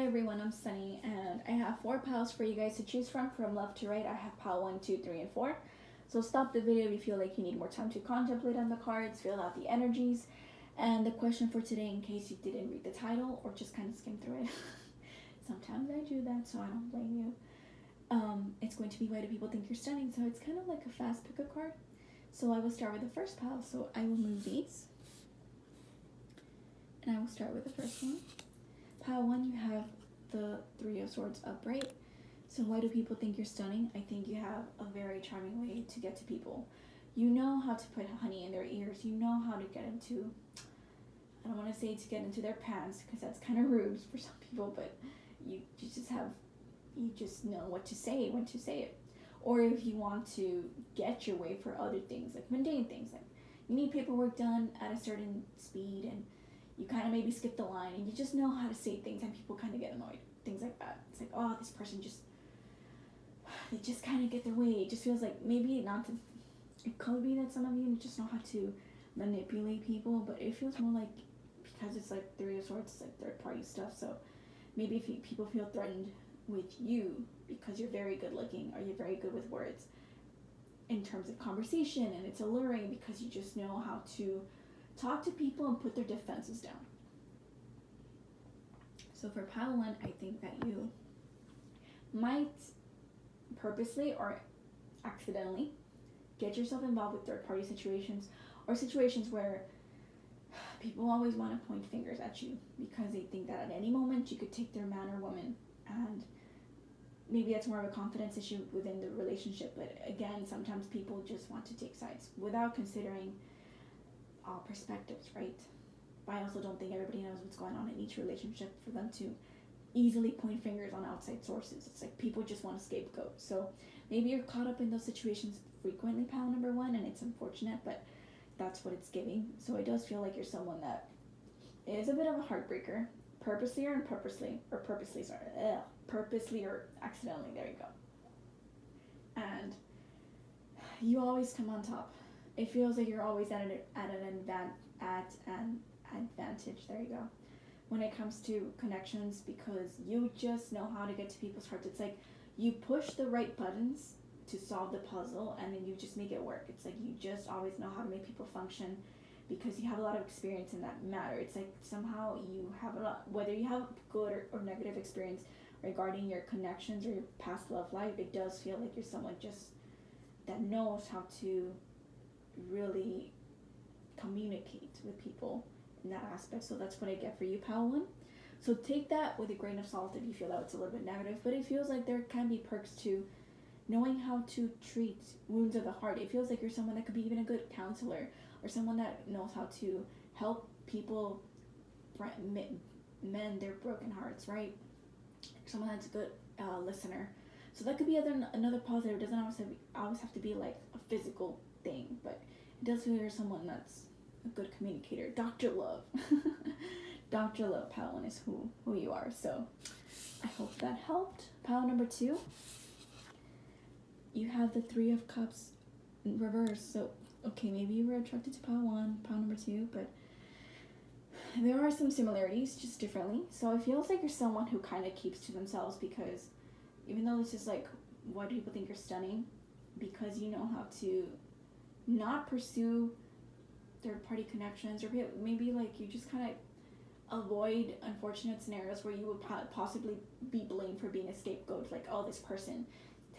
everyone, I'm Sunny, and I have 4 piles for you guys to choose from left to right. I have pile 1, 2, 3, and 4. So stop the video if you feel like you need more time to contemplate on the cards, feel out the energies. And the question for today, in case you didn't read the title or just kind of skim through it, sometimes I do that, so I don't blame you. It's going to be why do people think you're stunning? So it's kind of like a fast pickup card. So I will start with the first pile. So I will move these, and I will start with the first one. Pile 1, you have the 3 of Swords upright. So why do people think you're stunning? I think you have a very charming way to get to people. You know how to put honey in their ears. You know how to get into, I don't want to say to get into their pants because that's kind of rude for some people, but you just know what to say, when to say it. Or if you want to get your way for other things, like mundane things, like you need paperwork done at a certain speed and you kind of maybe skip the line and you just know how to say things and people kind of get annoyed. Things like that. It's like, oh, this person they just kind of get their way. It just feels like maybe not to, it could be that some of you just know how to manipulate people, but it feels more like, because it's like 3 of Swords, it's like third party stuff. So maybe if people feel threatened with you because you're very good looking or you're very good with words in terms of conversation, and it's alluring because you just know how to talk to people and put their defenses down. So for pile 1, I think that you might purposely or accidentally get yourself involved with third-party situations or situations where people always want to point fingers at you because they think that at any moment you could take their man or woman, and maybe that's more of a confidence issue within the relationship. But again, sometimes people just want to take sides without considering all perspectives, right? But I also don't think everybody knows what's going on in each relationship for them to easily point fingers on outside sources. It's like people just want a scapegoat. So maybe you're caught up in those situations frequently, pile number 1, and it's unfortunate, but that's what it's giving. So it does feel like you're someone that is a bit of a heartbreaker, purposely or accidentally. There you go. And you always come on top. It feels like you're always at an advantage. There you go. When it comes to connections, because you just know how to get to people's hearts. It's like you push the right buttons to solve the puzzle, and then you just make it work. It's like you just always know how to make people function because you have a lot of experience in that matter. It's like somehow you have a lot, whether you have good or negative experience regarding your connections or your past love life, it does feel like you're someone just that knows how to really communicate with people in that aspect. So that's what I get for you, pile 1. So take that with a grain of salt if you feel that it's a little bit negative, but it feels like there can be perks to knowing how to treat wounds of the heart. It feels like you're someone that could be even a good counselor or someone that knows how to help people mend their broken hearts, right? Someone that's a good listener. So that could be another positive. It doesn't always have to be like a physical thing, but it does feel you're someone that's a good communicator. Dr. Love. Dr. Love, pile 1 is who you are. So I hope that helped. Pile number 2, you have the 3 of Cups in reverse. So okay, maybe you were attracted to pile 1, pile number 2, but there are some similarities, just differently. So it feels like you're someone who kind of keeps to themselves, because even though this is like, why do people think you're stunning? Because you know how to not pursue third-party connections, or maybe like you just kind of avoid unfortunate scenarios where you would possibly be blamed for being a scapegoat, like, oh, this person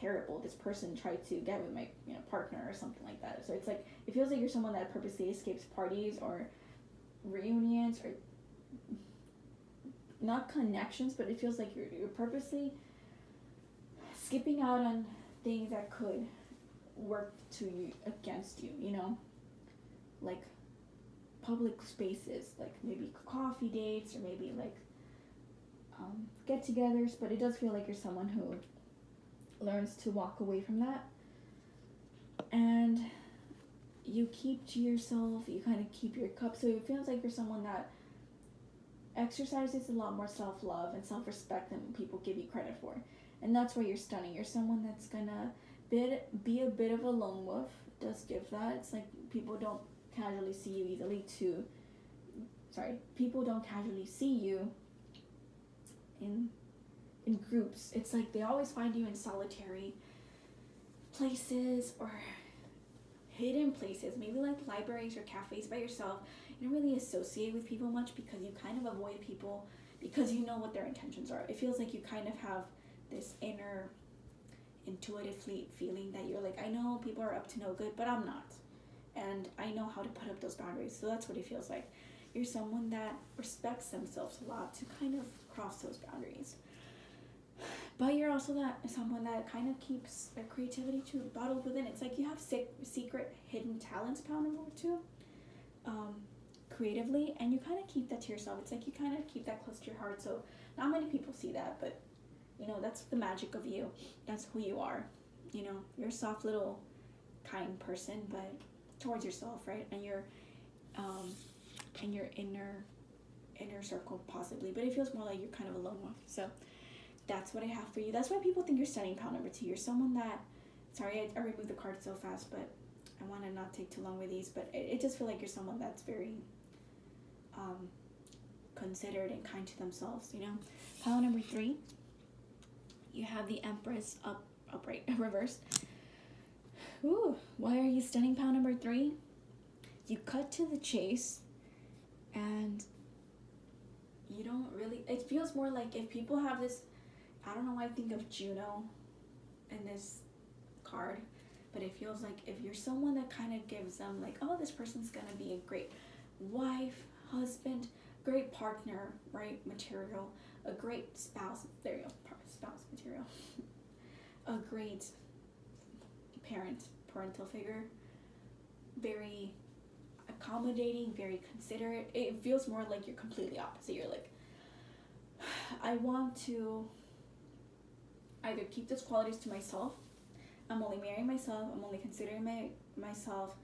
terrible, this person tried to get with my partner or something like that. So it's like it feels like you're someone that purposely escapes parties or reunions, or not connections, but it feels like you're purposely skipping out on things that could work against you, like public spaces, like maybe coffee dates or maybe like get-togethers. But it does feel like you're someone who learns to walk away from that, and you keep to yourself. You kind of keep your cup. So it feels like you're someone that exercises a lot more self-love and self-respect than people give you credit for, and that's why you're stunning. You're someone that's gonna be a bit of a lone wolf. It does give that. It's like people don't casually see you in groups. It's like they always find you in solitary places or hidden places, maybe like libraries or cafes by yourself. You don't really associate with people much because you kind of avoid people because you know what their intentions are. It feels like you kind of have this inner intuitive feeling that you're like, I know people are up to no good, but I'm not. And I know how to put up those boundaries. So that's what it feels like. You're someone that respects themselves a lot to kind of cross those boundaries. But you're also someone that kind of keeps their creativity to bottled within. It's like you have secret hidden talents, pile number 2, creatively, and you kind of keep that to yourself. It's like you kind of keep that close to your heart. So not many people see that, but you know, that's the magic of you. That's who you are. You know, you're a soft little kind person, but towards yourself, right? And your inner circle possibly, but it feels more like you're kind of a lone wolf. So that's what I have for you. That's why people think you're stunning, pile number 2. You're someone that, sorry, I removed the card so fast, but I want to not take too long with these, but it just feels like you're someone that's very considered and kind to themselves, you know. Pile number 3, you have the Empress upright, reversed. Ooh, why are you stunning, pile number 3? You cut to the chase, and you don't really, it feels more like if people have this, I don't know why I think of Juno in this card, but it feels like if you're someone that kind of gives them like, oh, this person's gonna be a great wife, husband, great partner, right, material, a great spouse, there you go, spouse material, a great parental figure, very accommodating, very considerate. It feels more like you're completely opposite. You're like, I want to either keep those qualities to myself. I'm only marrying myself. I'm only considering myself.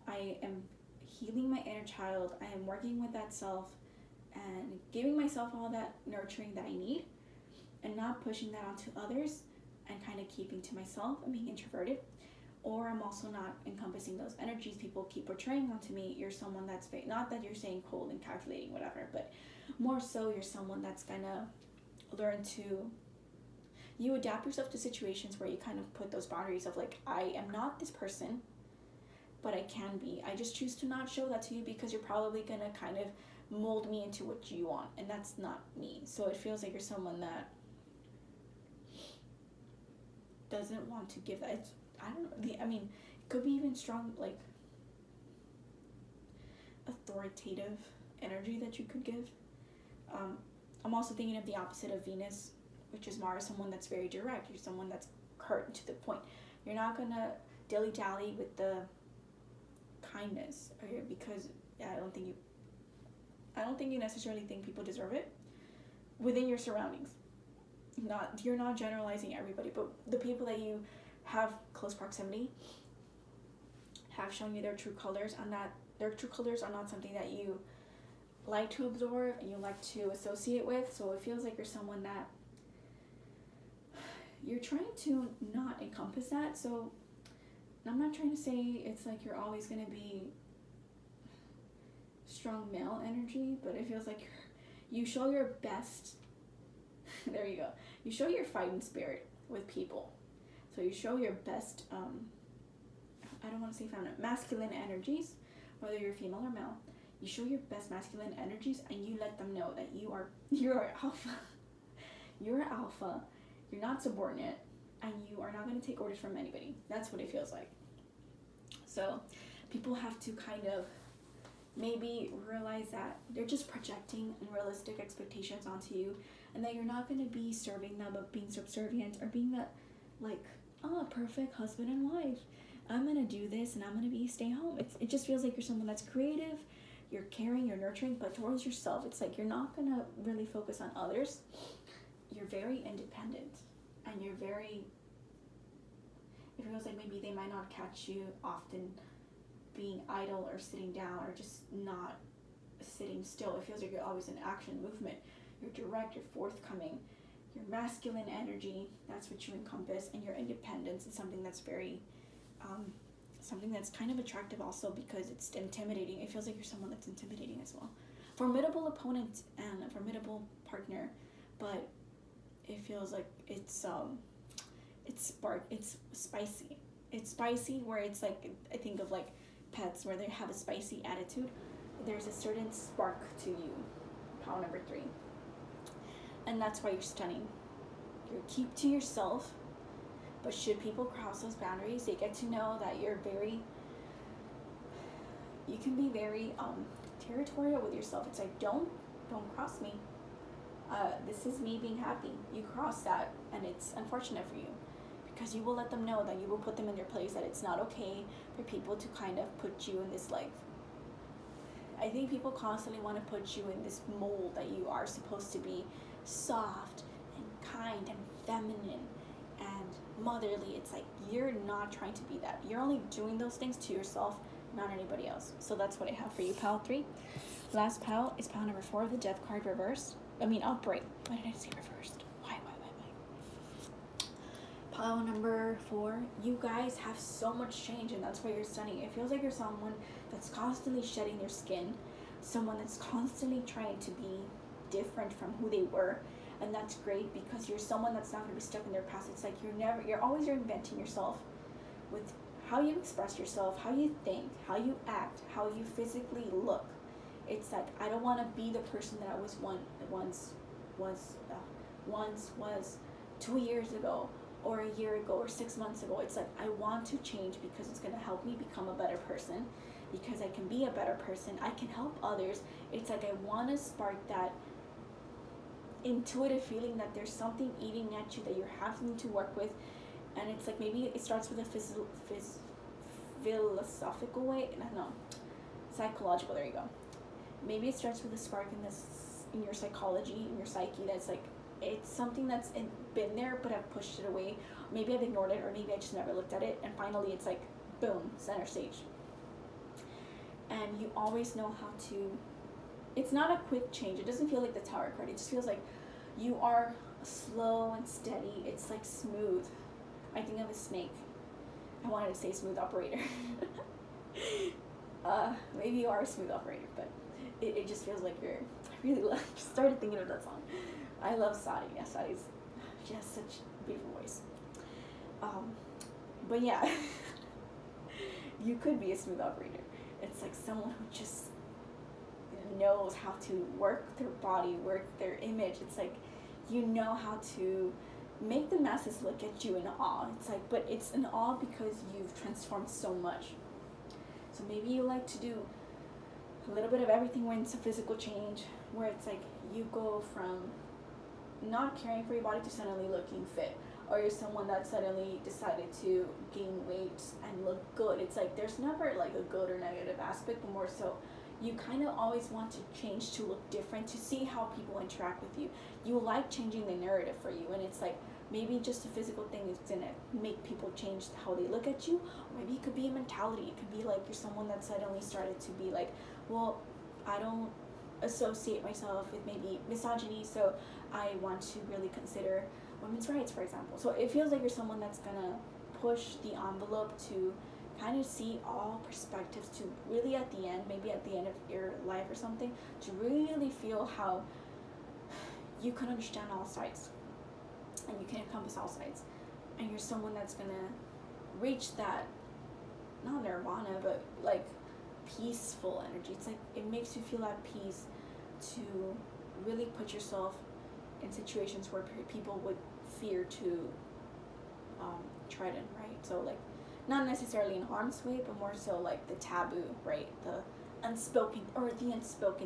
I am healing my inner child. I am working with that self and giving myself all that nurturing that I need and not pushing that onto others and kind of keeping to myself and being introverted. Or I'm also not encompassing those energies people keep portraying onto me. You're someone that's not that you're saying cold and calculating, whatever, but more so you're someone that's gonna learn to, you adapt yourself to situations where you kind of put those boundaries of like, I am not this person, but I can be. I just choose to not show that to you because you're probably gonna kind of mold me into what you want, and that's not me. So it feels like you're someone that doesn't want to give that. I don't know. I mean, it could be even strong, like authoritative energy that you could give. I'm also thinking of the opposite of Venus, which is Mars, someone that's very direct. You're someone that's curt to the point. You're not gonna dilly-dally with the kindness, okay? Because I don't think you necessarily think people deserve it within your surroundings. You're not generalizing everybody, but the people that you have close proximity have shown you their true colors, and that their true colors are not something that you like to absorb and you like to associate with. So it feels like you're someone that you're trying to not encompass that. So I'm not trying to say it's like you're always going to be strong male energy, but it feels like you show your best there you go, you show your fighting spirit with people. So you show your best, I don't want to say feminine, masculine energies, whether you're female or male. You show your best masculine energies and you let them know that you're alpha. You're alpha. You're not subordinate, and you are not going to take orders from anybody. That's what it feels like. So people have to kind of maybe realize that they're just projecting unrealistic expectations onto you, and that you're not going to be serving them, but being subservient or being that like, oh, perfect husband and wife. I'm going to do this and I'm going to stay home. It just feels like you're someone that's creative, you're caring, you're nurturing, but towards yourself, it's like you're not going to really focus on others. You're very independent, and you're very, it feels like maybe they might not catch you often being idle or sitting down or just not sitting still. It feels like you're always in action, movement. You're direct, you're forthcoming. Your masculine energy, that's what you encompass, and your independence is something that's very, something that's kind of attractive also because it's intimidating. It feels like you're someone that's intimidating as well. Formidable opponent and a formidable partner, but it feels like it's spicy. It's spicy where it's like, I think of like pets where they have a spicy attitude. There's a certain spark to you, pile number 3. And that's why you're stunning. You keep to yourself, but should people cross those boundaries, they get to know that you can be very territorial with yourself. It's like, don't cross me. This is me being happy. You cross that, and it's unfortunate for you, because you will let them know that you will put them in their place, that it's not okay for people to kind of put you in this, like, I think people constantly want to put you in this mold that you are supposed to be soft and kind and feminine and motherly. It's like, you're not trying to be that. You're only doing those things to yourself, not anybody else. So that's what I have for you, pile 3. Last pile is pile number 4, the death card reversed. Upright. Why did I say reversed? Why? Pile number 4, you guys have so much change, and that's why you're stunning. It feels like you're someone that's constantly shedding their skin, someone that's constantly trying to be different from who they were, and that's great because you're someone that's not going to be stuck in their past. It's like you're always reinventing yourself with how you express yourself, how you think, how you act, how you physically look. It's like, I don't want to be the person that I was once was 2 years ago, or a year ago, or 6 months ago. It's like, I want to change because it's going to help me become a better person, because I can be a better person. I can help others. It's like, I want to spark that intuitive feeling that there's something eating at you that you're having to work with. And it's like, maybe it starts with a philosophical way. No, psychological. There you go. Maybe it starts with a spark in your psychology, in your psyche, that's like, it's something that's been there, but I've pushed it away. Maybe I've ignored it, or maybe I just never looked at it, and finally it's like, boom, center stage. And you always know how to, it's not a quick change. It doesn't feel like the Tower card. It just feels like you are slow and steady. It's like smooth. I think of a snake. I wanted to say smooth operator. Maybe you are a smooth operator, but it just feels like I really just started thinking of that song. I love Sadi. Yeah, Sadi's, she has such a beautiful voice. But yeah, you could be a smooth operator. It's like someone who just knows how to work their body, work their image. It's like, you know how to make the masses look at you in awe. It's like, but it's in awe because you've transformed so much. So maybe you like to do a little bit of everything when it's a physical change, where it's like you go from not caring for your body to suddenly looking fit, or you're someone that suddenly decided to gain weight and look good. It's like, there's never like a good or negative aspect, but more so you kind of always want to change to look different, to see how people interact with you. You like changing the narrative for you, and it's like, maybe just a physical thing is gonna make people change how they look at you, or maybe it could be a mentality. It could be like you're someone that suddenly started to be like, well, I don't associate myself with maybe misogyny, so I want to really consider women's rights, for example. So it feels like you're someone that's gonna push the envelope to kind of see all perspectives, to really at the end, maybe at the end of your life or something, to really feel how you can understand all sides and you can encompass all sides. And you're someone that's gonna reach that, not nirvana, but like peaceful energy. It's like, it makes you feel at peace to really put yourself in situations where people would fear to tread in, right? So like, not necessarily in harm's way, but more so like the taboo, right? The unspoken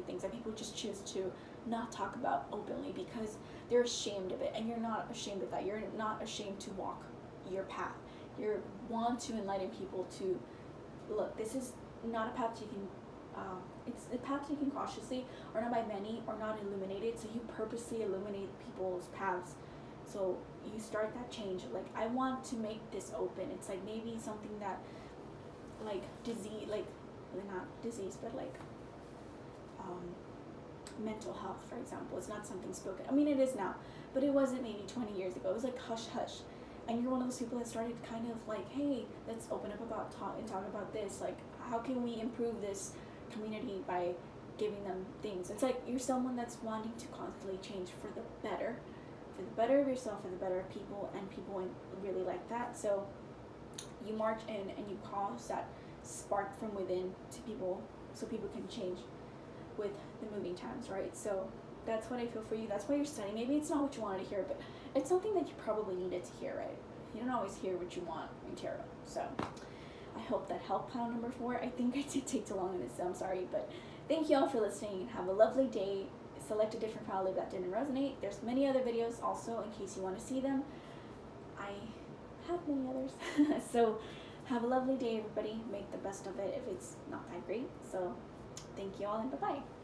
things that people just choose to not talk about openly because they're ashamed of it, and you're not ashamed of that. You're not ashamed to walk your path. You want to enlighten people to, look, this is not a path you can, it's a path you can cautiously, or not by many, or not illuminated, so you purposely illuminate people's paths. So you start that change, like, I want to make this open. It's like maybe something that, like, disease, like, not disease, but like, mental health, for example, is not something spoken. I mean, it is now, but it wasn't maybe 20 years ago. It was like hush hush. And you're one of those people that started kind of like, hey, let's open up about talk about this. Like, how can we improve this community by giving them things? It's like you're someone that's wanting to constantly change for the better, for the better of yourself, for the better of people, and people really like that. So you march in and you cause that spark from within to people, so people can change with the moving times, right? So that's what I feel for you. That's why you're studying. Maybe it's not what you wanted to hear, but it's something that you probably needed to hear, right? You don't always hear what you want in tarot. So I hope that helped pile number 4. I think I did take too long in this, so I'm sorry, but thank you all for listening and have a lovely day. Select a different pile if that didn't resonate. There's many other videos also in case you want to see them. I have many others. So have a lovely day, everybody. Make the best of it if it's not that great. So thank you all and bye-bye.